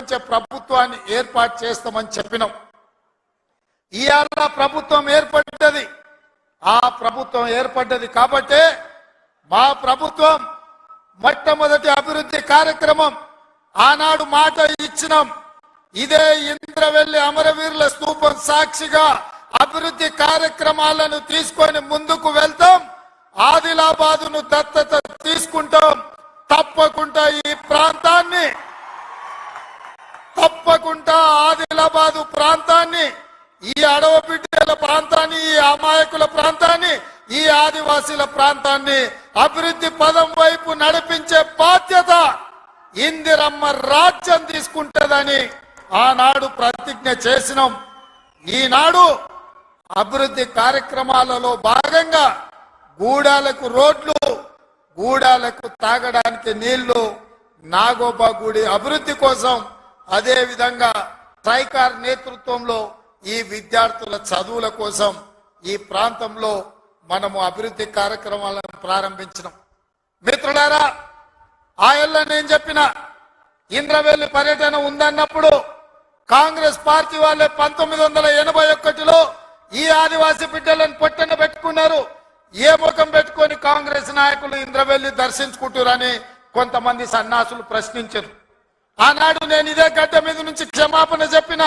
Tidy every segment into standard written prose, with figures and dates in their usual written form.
పరిపాలించే ప్రభుత్వాన్ని ఏర్పాటు చేస్తామని చెప్పినాం. ఇవాళ ప్రభుత్వం ఏర్పడ్డది. ఆ ప్రభుత్వం ఏర్పడ్డది కాబట్టి మా ప్రభుత్వం మొట్టమొదటి అభివృద్ధి కార్యక్రమం ఆనాడు మాట ఇచ్చినాం. ఇదే ఇంద్రవెల్లి అమరవీరుల స్తూపం సాక్షిగా అభివృద్ధి కార్యక్రమాలను తీసుకొని ముందుకు వెళ్తాం. ఆదిలాబాదును దత్తత తీసుకుంటాం. తప్పకుండా ఈ ప్రాంతాన్ని, తప్పకుండా ఆదిలాబాదు ప్రాంతాన్ని, ఈ అడవి బిడ్డల ప్రాంతాన్ని, ఈ అమాయకుల ప్రాంతాన్ని, ఈ ఆదివాసీల ప్రాంతాన్ని అభివృద్ధి పదం వైపు నడిపించే బాధ్యత ఇందిరమ్మ రాజ్యం తీసుకుంటదని ఆనాడు ప్రతిజ్ఞ చేసినాం. ఈనాడు అభివృద్ధి కార్యక్రమాలలో భాగంగా గూడాలకు రోడ్లు, గూడాలకు తాగడానికి నీళ్లు, నాగోబా గుడి అభివృద్ధి కోసం, అదే విధంగా ట్రైకార్ నేతృత్వంలో ఈ విద్యార్థుల చదువుల కోసం ఈ ప్రాంతంలో మనము అభివృద్ధి కార్యక్రమాలను ప్రారంభించినాం. మిత్రులారా, ఆయల్ల నేను చెప్పిన ఇంద్రవెల్లి పర్యటన ఉందన్నప్పుడు కాంగ్రెస్ పార్టీ వాళ్ళే 1981లో ఈ ఆదివాసీ బిడ్డలను పొట్టన పెట్టుకున్నారు. ఏ ముఖం పెట్టుకొని కాంగ్రెస్ నాయకులు ఇంద్రవెల్లి దర్శించుకుంటారని కొంతమంది సన్నాసులు ప్రశ్నించారు. ఆనాడు నేను ఇదే గడ్డ మీద నుంచి క్షమాపణ చెప్పిన.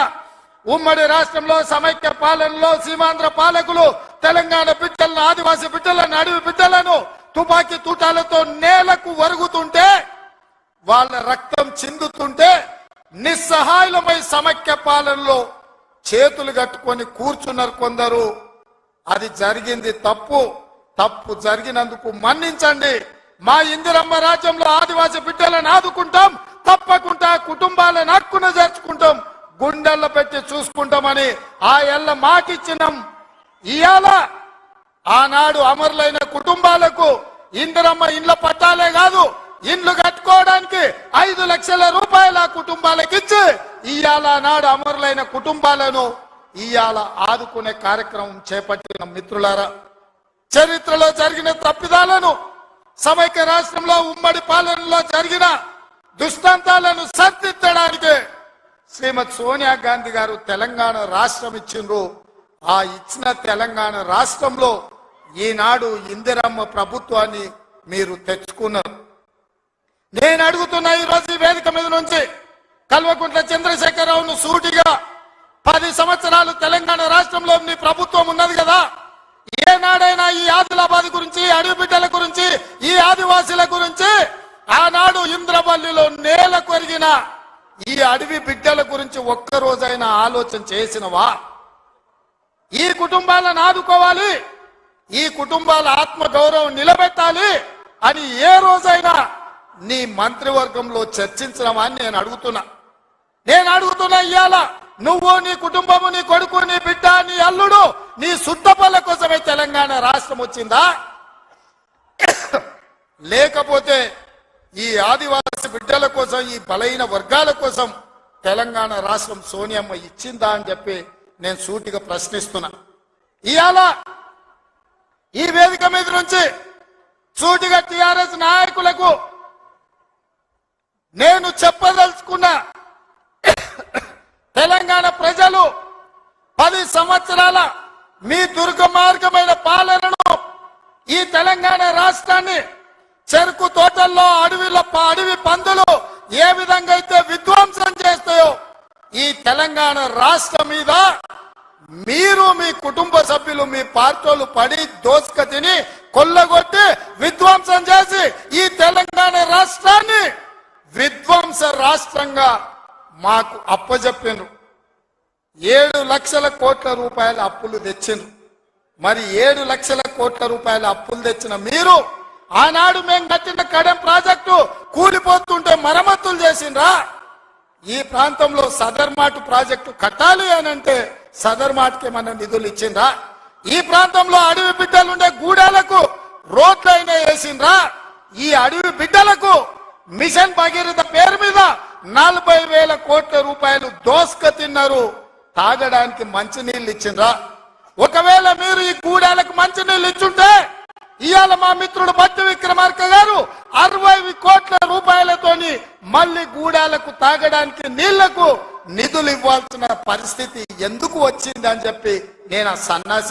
ఉమ్మడి రాష్ట్రంలో సమైక్య పాలనలో సీమాంధ్ర పాలకులు తెలంగాణ బిడ్డలను, ఆదివాసీ బిడ్డలను, అడవి బిడ్డలను తుపాకీ తూటాలతో నేలకు వరుగుతుంటే, వాళ్ళ రక్తం చిందుతుంటే నిస్సహాయులమై సమైక్య పాలనలో చేతులు కట్టుకొని కూర్చున్నారు కొందరు. అది జరిగింది తప్పు. తప్పు జరిగినందుకు మన్నించండి. మా ఇందిరమ్మ రాజ్యంలో ఆదివాసీ బిడ్డలను ఆదుకుంటాం. తప్పకుండా కుటుంబాలను హక్కున చేర్చుకుంటాం. గుండెల్లో పెట్టి చూసుకుంటామని ఆ ఎల్ల మాటిచ్చినాం. ఇయాల ఆనాడు అమరులైన కుటుంబాలకు ఇందిరమ్మ ఇండ్ల పట్టాలే కాదు, ఇండ్లు కట్టుకోవడానికి 5 లక్షల రూపాయల కుటుంబాలకు ఇచ్చి ఇయాల నాడు అమరులైన కుటుంబాలను ఇయాల ఆదుకునే కార్యక్రమం చేపట్టిన. మిత్రులారా, చరిత్రలో జరిగిన తప్పిదాలను, సమైక్య రాష్ట్రంలో ఉమ్మడి పాలనలో జరిగిన దుష్టాంతాలను సరిదిద్దడానికి శ్రీమతి సోనియా గాంధీ గారు తెలంగాణ రాష్ట్రం ఇచ్చిండ్రు. ఆ ఇచ్చిన తెలంగాణ రాష్ట్రంలో ఈనాడు ఇందిరమ్మ ప్రభుత్వాన్ని మీరు తెచ్చుకున్నారు. నేను అడుగుతున్నా ఈరోజు ఈ వేదిక మీద నుంచి కల్వకుంట్ల చంద్రశేఖరరావును సూటిగా, 10 సంవత్సరాలు తెలంగాణ రాష్ట్రంలో నీ ప్రభుత్వం ఉన్నది కదా, ఏనాడైనా ఈ ఆదిలాబాద్ గురించి, అడవి బిడ్డల గురించి, ఈ ఆదివాసీల గురించి, ఆనాడు ఇంద్రవల్లిలో నేల కొరిగిన ఈ అడవి బిడ్డల గురించి ఒక్కరోజైనా ఆలోచన చేసినవా? ఈ కుటుంబాలను ఆదుకోవాలి, ఈ కుటుంబాల ఆత్మ గౌరవం నిలబెట్టాలి అని ఏ రోజైనా నీ మంత్రివర్గంలో చర్చించడమా అని నేను అడుగుతున్నా. ఇవాళ నువ్వు, నీ కుటుంబము, నీ కొడుకు, నీ బిడ్డ, నీ అల్లుడు, నీ సుట్టపల్ల కోసమే తెలంగాణ రాష్ట్రం వచ్చిందా? లేకపోతే ఈ ఆదివాసీ బిడ్డల కోసం, ఈ బలైన వర్గాల కోసం తెలంగాణ రాష్ట్రం సోనియమ్మ ఇచ్చిందా అని చెప్పి నేను సూటిగా ప్రశ్నిస్తున్నా. ఇవాళ ఈ వేదిక మీద నుంచి సూటిగా టిఆర్ఎస్ నాయకులకు నేను చెప్పదలుచుకున్నా, తెలంగాణ ప్రజలు 10 సంవత్సరాల మీ దుర్గమార్గమైన పాలనను, ఈ తెలంగాణ రాష్ట్రాన్ని చెరుకు తోటల్లో, అడవి పందులు ఏ విధంగా అయితే విధ్వంసం చేస్తాయో ఈ తెలంగాణ రాష్ట్రం మీద మీరు, మీ కుటుంబ సభ్యులు, మీ పార్టీలు పడి దోసుక తిని కొల్లగొట్టి విధ్వంసం చేసి ఈ తెలంగాణ రాష్ట్రాన్ని విధ్వంస రాష్ట్రంగా మాకు అప్పజెప్పినారు. 7 లక్షల కోట్ల రూపాయల అప్పులు తెచ్చిండ్రు. మరి 7 లక్షల కోట్ల రూపాయల అప్పులు తెచ్చిన మీరు ఆనాడు మేము కట్టిన కడెం ప్రాజెక్టు కూలిపోతుంటే మరమ్మతులు చేసిండ్రా? ఈ ప్రాంతంలో సదర్మాటు ప్రాజెక్టు కట్టాలి అని అంటే సదర్మాట్కి మన నిధులు ఇచ్చిండ్రా? ఈ ప్రాంతంలో అడవి బిడ్డలుండే గూడాలకు రోడ్లైనా వేసిండ్రా? ఈ అడవి బిడ్డలకు మిషన్ భగీరథ పేరు మీద 40,000 కోట్ల రూపాయలు దోసుక తిన్నారు. తాగడానికి మంచినీళ్ళు ఇచ్చిండ్రా? ఒకవేళ మీరు ఈ గూడాలకు మంచినీళ్ళు ఇచ్చుంటే ఇవాళ మా మిత్రుడు బట్టి విక్రమార్క గారు 60 కోట్ల రూపాయలతోని మళ్ళీ గూడాలకు తాగడానికి నీళ్లకు నిధులు ఇవ్వాల్సిన పరిస్థితి ఎందుకు వచ్చింది అని చెప్పి నేను ఆ సన్నాసి